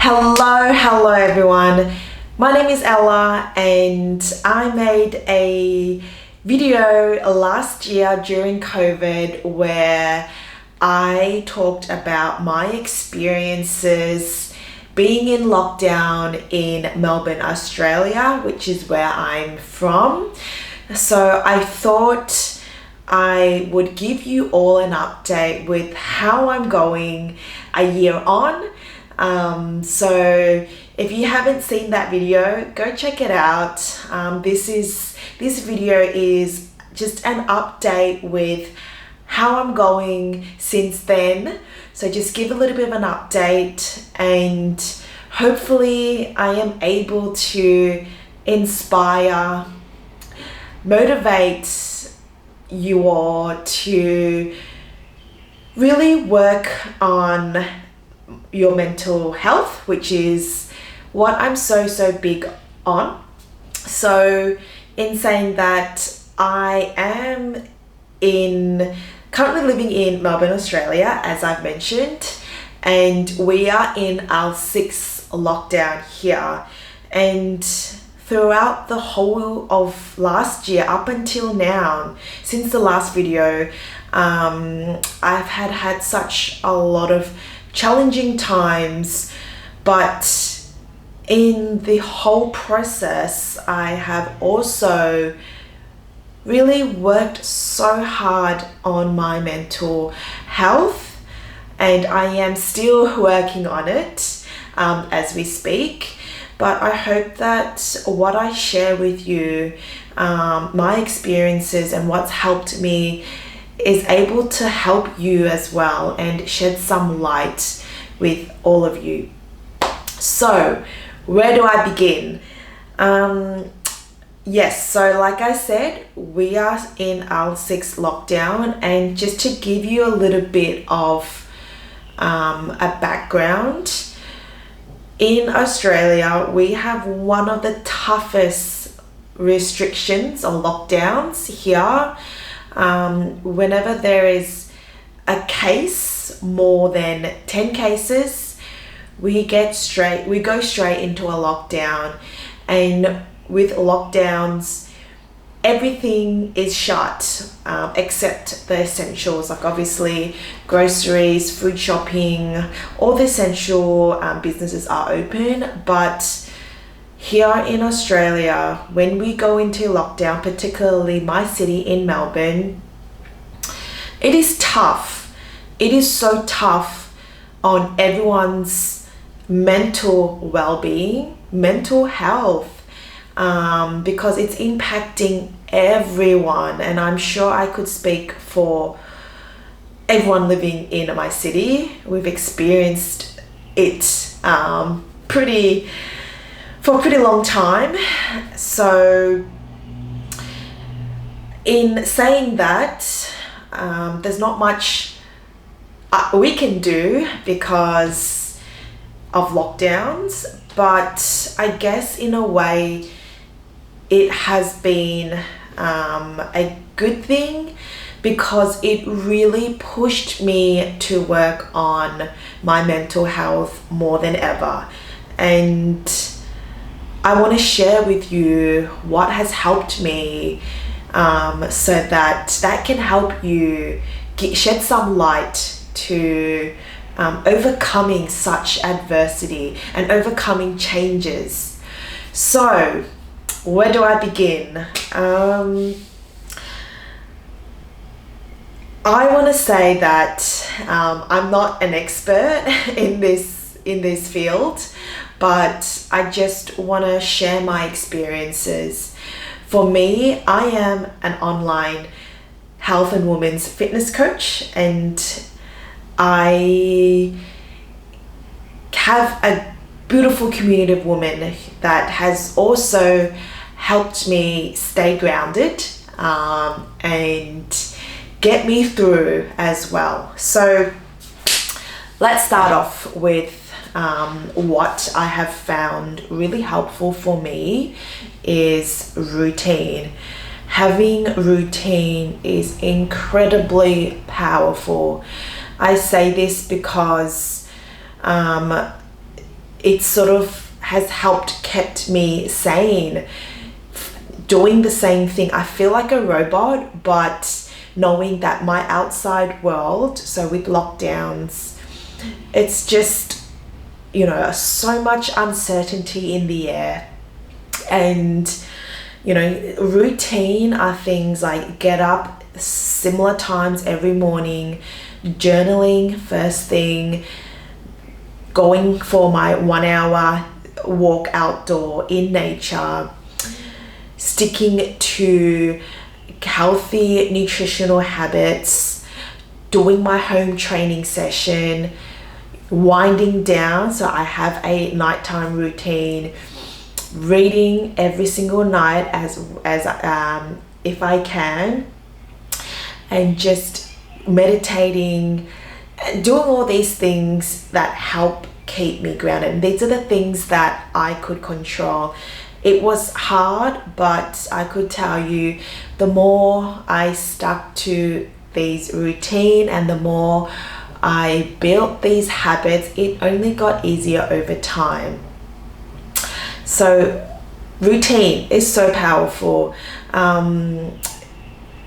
Hello everyone. My name is Ella and I made a video last year during COVID where I talked about my experiences being in lockdown in Melbourne, Australia, which is where I'm from. So I thought I would give you all an update with how I'm going a year on. So if you haven't seen that video, go check it out. This video is just an update with how I'm going since then. So just give a little bit of an update, and hopefully I am able to inspire, motivate you all to really work on your mental health, which is what I'm so big on. So in saying that, I am currently living in Melbourne, Australia, as I've mentioned, and we are in our 6th lockdown here. And throughout the whole of last year up until now, since the last video, I've had such a lot of challenging times, but in the whole process I have also really worked so hard on my mental health, and I am still working on it as we speak. But I hope that what I share with you, my experiences and what's helped me, is able to help you as well and shed some light with all of you. So where do I begin? Yes, so like I said, we are in our 6th lockdown, and just to give you a little bit of a background, in Australia we have one of the toughest restrictions or lockdowns here. Whenever there is a case, more than 10 cases, we go straight into a lockdown. And with lockdowns, everything is shut except the essentials, like obviously groceries, food shopping, all the essential businesses are open. But here in Australia, when we go into lockdown, particularly my city in Melbourne, it is tough. It is so tough on everyone's mental well-being, mental health, because it's impacting everyone. And I'm sure I could speak for everyone living in my city. We've experienced it for a pretty long time. So in saying that, there's not much we can do because of lockdowns, but I guess in a way it has been a good thing, because it really pushed me to work on my mental health more than ever. And I want to share with you what has helped me, so that can help you shed some light to overcoming such adversity and overcoming changes. So where do I begin? I want to say that I'm not an expert in this field, but I just want to share my experiences. For me, I am an online health and women's fitness coach, and I have a beautiful community of women that has also helped me stay grounded and get me through as well. So let's start off with what I have found really helpful for me is routine. Having routine is incredibly powerful. I say this because it sort of has helped kept me sane. Doing the same thing, I feel like a robot, but knowing that my outside world, so with lockdowns, it's just, so much uncertainty in the air. And, routine are things like get up similar times every morning, journaling first thing, going for my 1 hour walk outdoor in nature, sticking to healthy nutritional habits, doing my home training session, winding down, so I have a nighttime routine, reading every single night as if I can, and just meditating, doing all these things that help keep me grounded. And these are the things that I could control. It was hard, but I could tell you, the more I stuck to these routine and the more I built these habits, it only got easier over time. So routine is so powerful.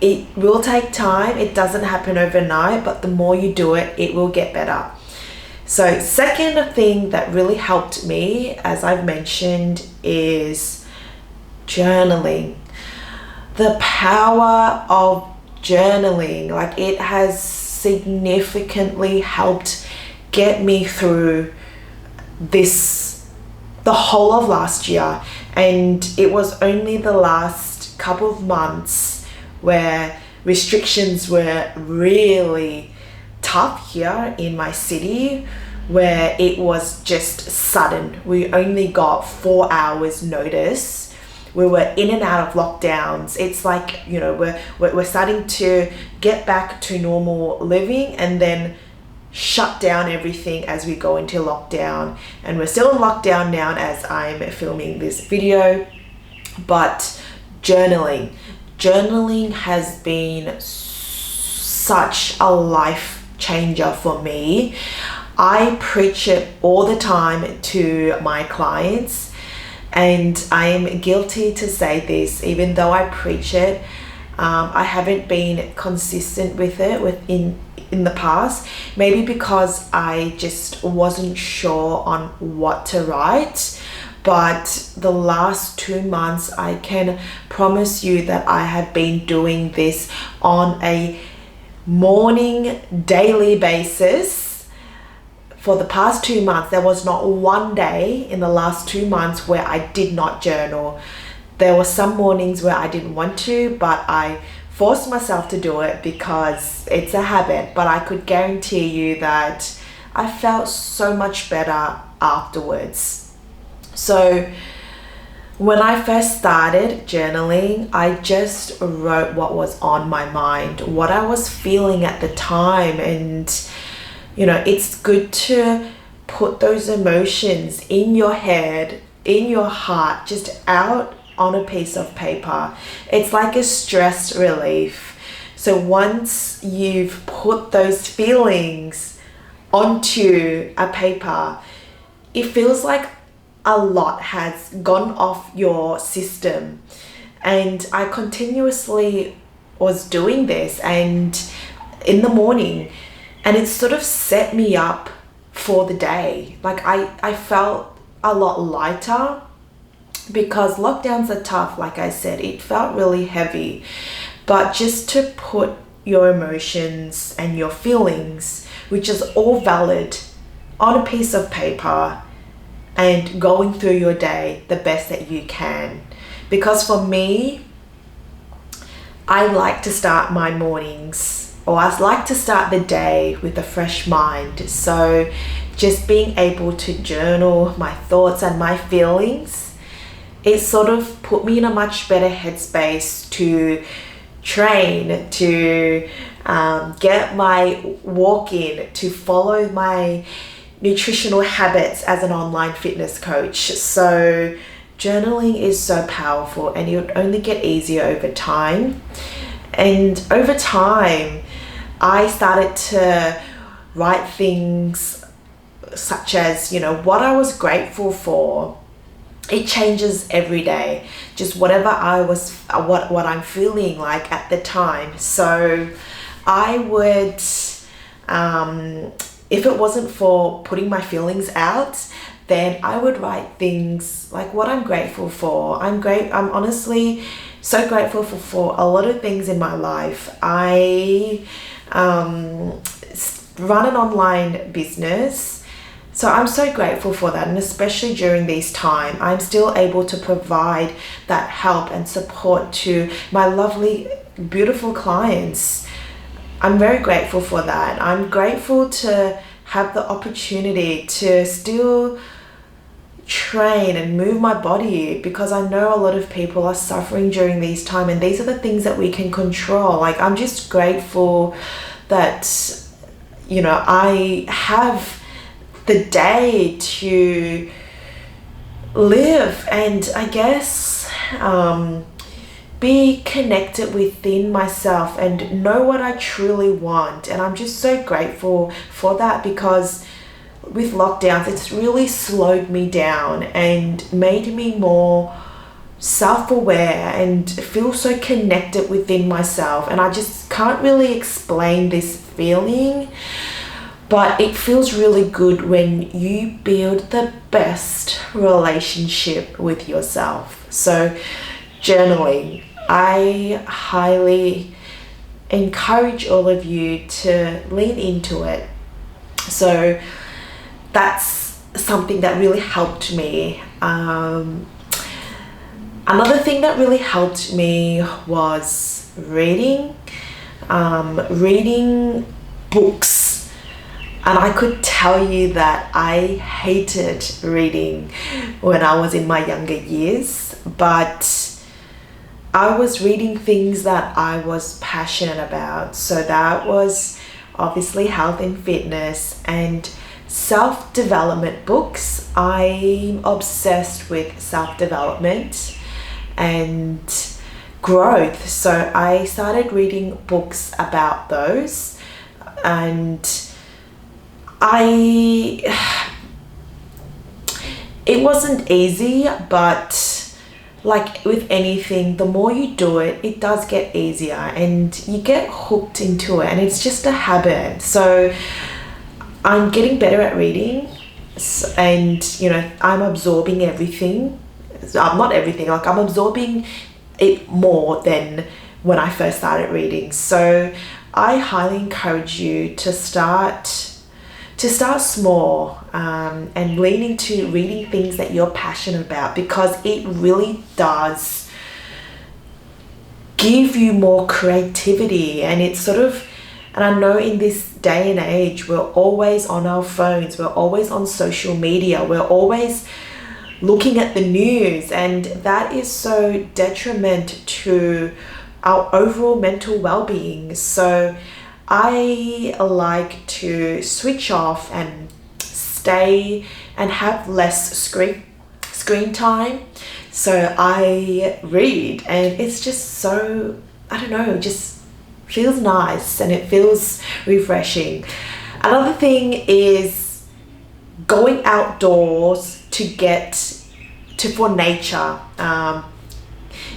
It will take time. It doesn't happen overnight, but the more you do it, it will get better. So second thing that really helped me, as I've mentioned, is journaling. The power of journaling, like, it has significantly helped get me through the whole of last year. And it was only the last couple of months where restrictions were really tough here in my city, where it was just sudden. We only got 4 hours notice. We were in and out of lockdowns. It's like, we're starting to get back to normal living and then shut down everything as we go into lockdown. And we're still in lockdown now as I'm filming this video. But journaling has been such a life changer for me. I preach it all the time to my clients, and I am guilty to say this, even though I preach it, I haven't been consistent with it in the past, maybe because I just wasn't sure on what to write. But the last 2 months, I can promise you that I have been doing this on a morning, daily basis. For the past 2 months, there was not one day in the last 2 months where I did not journal. There were some mornings where I didn't want to, but I forced myself to do it because it's a habit. But I could guarantee you that I felt so much better afterwards. So when I first started journaling, I just wrote what was on my mind, what I was feeling at the time. And it's good to put those emotions in your head, in your heart, just out on a piece of paper. It's like a stress relief. So once you've put those feelings onto a paper, it feels like a lot has gone off your system. And I continuously was doing this, and in the morning, and it sort of set me up for the day. Like, I felt a lot lighter, because lockdowns are tough. Like I said, it felt really heavy. But just to put your emotions and your feelings, which is all valid, on a piece of paper, and going through your day the best that you can. Because for me, I like to start my mornings, or I like to start the day with a fresh mind. So just being able to journal my thoughts and my feelings, it sort of put me in a much better headspace to train, to get my walk in, to follow my nutritional habits as an online fitness coach. So journaling is so powerful, and it would only get easier over time. And over time, I started to write things such as, you know, what I was grateful for. It changes every day, just whatever what I'm feeling like at the time. So I would, if it wasn't for putting my feelings out, then I would write things like what I'm grateful for. I'm honestly so grateful for a lot of things in my life. I run an online business, so I'm so grateful for that, and especially during these times, I'm still able to provide that help and support to my lovely, beautiful clients. I'm very grateful for that. I'm grateful to have the opportunity to still train and move my body, because I know a lot of people are suffering during these times, and these are the things that we can control. Like, I'm just grateful that, you know, I have the day to live and I guess be connected within myself and know what I truly want. And I'm just so grateful for that, because with lockdowns, it's really slowed me down and made me more self-aware and feel so connected within myself. And I just can't really explain this feeling, but it feels really good when you build the best relationship with yourself. So journaling, I highly encourage all of you to lean into it. So that's something that really helped me. Another thing that really helped me was reading books. And I could tell you that I hated reading when I was in my younger years, but I was reading things that I was passionate about. So that was obviously health and fitness and self-development books. I'm obsessed with self-development and growth. So I started reading books about those, and it wasn't easy, but like with anything, the more you do it, it does get easier and you get hooked into it, and it's just a habit. So I'm getting better at reading, and you know, I'm absorbing everything. Not everything, like I'm absorbing it more than when I first started reading. So I highly encourage you to start small and lean into reading things that you're passionate about, because it really does give you more creativity. And it's sort of, and I know in this day and age, we're always on our phones, we're always on social media, we're always looking at the news, and that is so detriment to our overall mental well-being. So I like to switch off and stay and have less screen time. So I read, and it's just so, I don't know, just feels nice and it feels refreshing. Another thing is going outdoors for nature.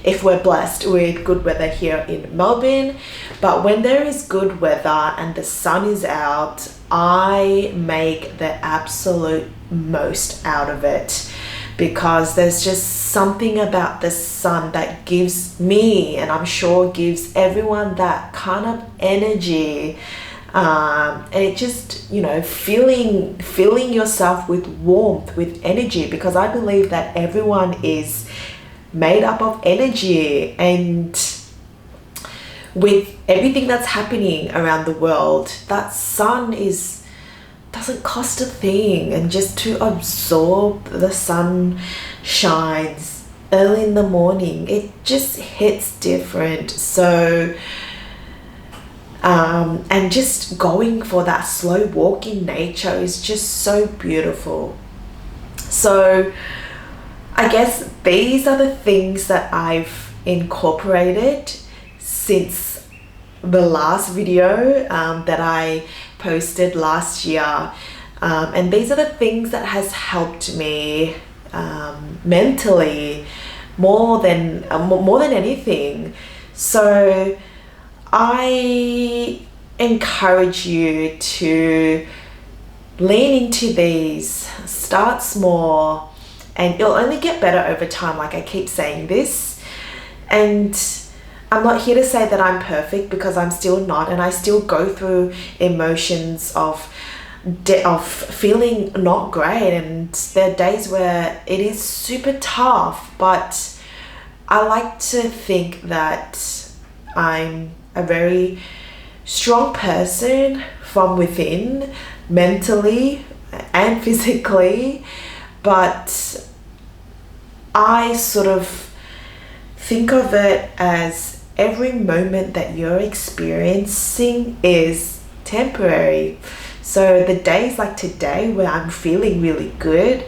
If we're blessed with good weather here in Melbourne, but when there is good weather and the sun is out, I make the absolute most out of it, because there's just something about the sun that gives me, and I'm sure gives everyone, that kind of energy. And it just, you know, filling yourself with warmth, with energy, because I believe that everyone is made up of energy, and with everything that's happening around the world, that sun doesn't cost a thing, and just to absorb the sun shines early in the morning, it just hits different. So and just going for that slow walk in nature is just so beautiful. So I guess these are the things that I've incorporated since the last video that I posted last year. And these are the things that has helped me mentally more than anything. So I encourage you to lean into these, start small, and it'll only get better over time. Like I keep saying this, and I'm not here to say that I'm perfect, because I'm still not, and I still go through emotions of feeling not great, and there are days where it is super tough, but I like to think that I'm a very strong person from within, mentally and physically. But I sort of think of it as every moment that you're experiencing is temporary. So the days like today where I'm feeling really good,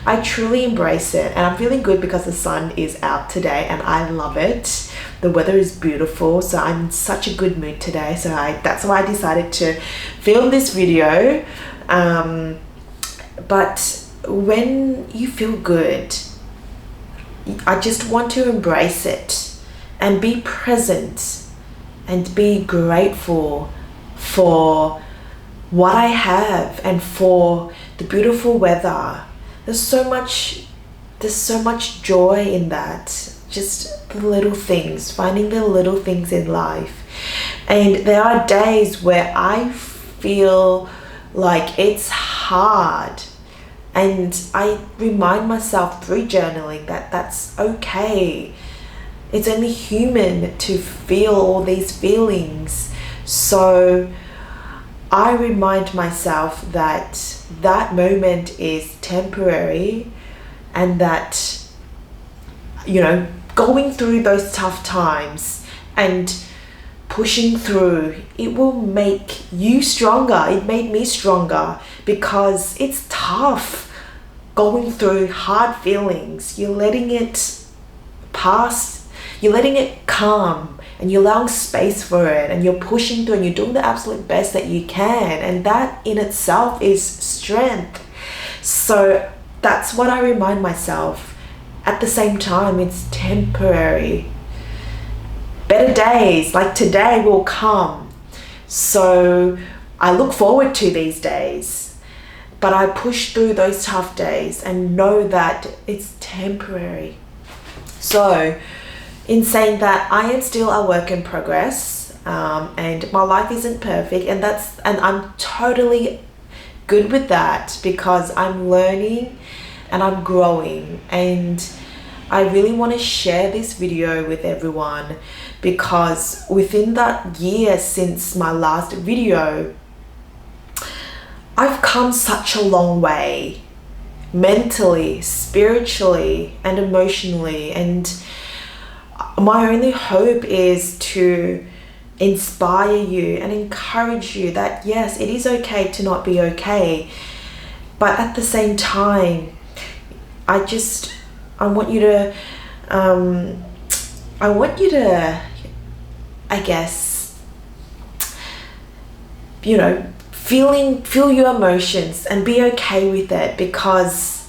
I truly embrace it. And I'm feeling good because the sun is out today and I love it. The weather is beautiful, so I'm in such a good mood today. So that's why I decided to film this video. But when you feel good, I just want to embrace it and be present and be grateful for what I have and for the beautiful weather. There's so much joy in that. Just the little things, finding the little things in life. And there are days where I feel like it's hard, and I remind myself through journaling that that's okay. It's only human to feel all these feelings. So I remind myself that that moment is temporary, and that, you know, going through those tough times and pushing through, it will make you stronger. It made me stronger, because it's tough going through hard feelings. You're letting it pass, you're letting it calm, and you're allowing space for it, and you're pushing through, and you're doing the absolute best that you can, and that in itself is strength. So that's what I remind myself. At the same time, it's temporary. Better days like today will come. So I look forward to these days, but I push through those tough days and know that it's temporary. So in saying that, I am still a work in progress, and my life isn't perfect, and I'm totally good with that, because I'm learning and I'm growing. And I really want to share this video with everyone, because within that year since my last video, I've come such a long way, mentally, spiritually, and emotionally. And my only hope is to inspire you and encourage you that yes, it is okay to not be okay, but at the same time, I want you to I guess, you know, feel your emotions and be okay with it, because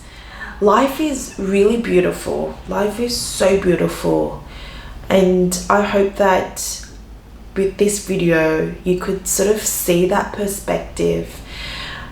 life is really beautiful. Life is so beautiful. And I hope that with this video you could sort of see that perspective.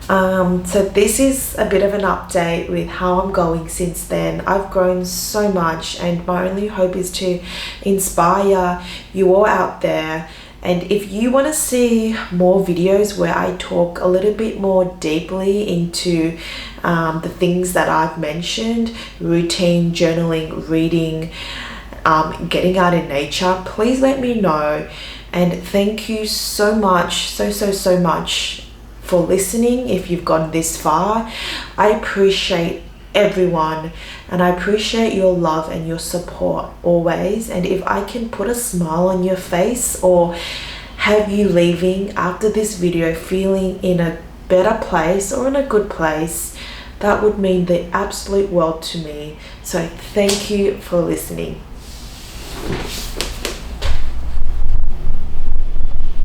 So this is a bit of an update with how I'm going since then. I've grown so much, and my only hope is to inspire you all out there. And if you want to see more videos where I talk a little bit more deeply into the things that I've mentioned, routine, journaling, reading, getting out in nature, please let me know. And thank you so much, so much for listening. If you've gone this far, I appreciate everyone, and I appreciate your love and your support always. And if I can put a smile on your face, or have you leaving after this video feeling in a better place or in a good place, that would mean the absolute world to me. So thank you for listening.